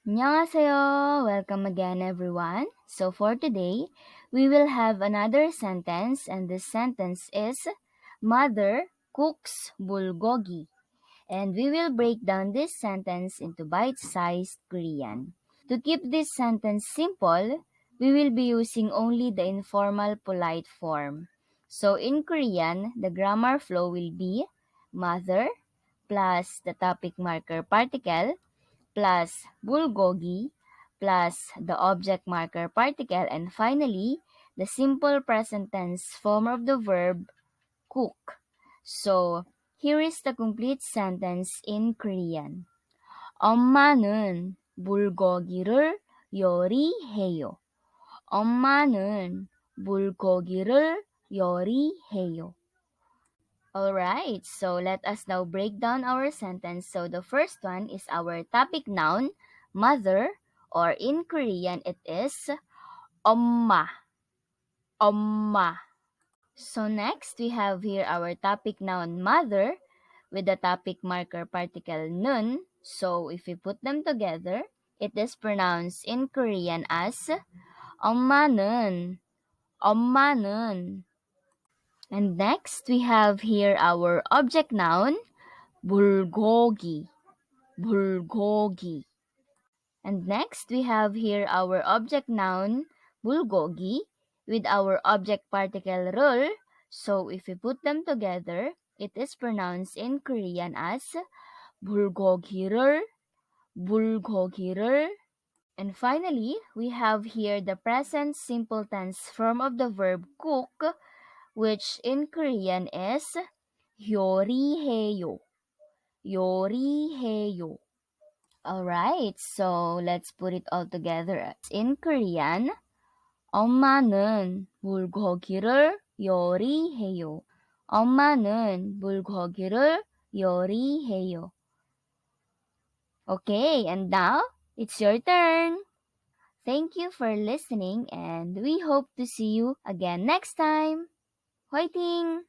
안녕하세요. Welcome again, everyone. So for today, we will have another sentence, and this sentence is Mother cooks bulgogi. And we will break down this sentence into bite-sized Korean. To keep this sentence simple, we will be using only the informal polite form. So in Korean, the grammar flow will be mother plus the topic marker particle plus bulgogi plus the object marker particle, and finally, the simple present tense form of the verb cook. So, here is the complete sentence in Korean. 엄마는 불고기를 요리해요. 엄마는 불고기를 요리해요. Alright, so let us now break down our sentence. So the first one is our topic noun, mother, or in Korean it is 엄마. 엄마. So next we have here our topic noun, mother, with the topic marker particle nun. So if we put them together, it is pronounced in Korean as 엄마는. 엄마는. And next, we have here our object noun, 불고기. 불고기. And next, we have here our object noun, bulgogi, with our object particle 를. So, if we put them together, it is pronounced in Korean as 불고기를. 불고기를. And finally, we have here the present simple tense form of the verb cook, which in Korean is 요리해요. 요리해요. Alright, so let's put it all together. In Korean, 엄마는 불고기를 요리해요. 엄마는 불고기를 요리해요. Okay, and now it's your turn. Thank you for listening, and we hope to see you again next time. 화이팅!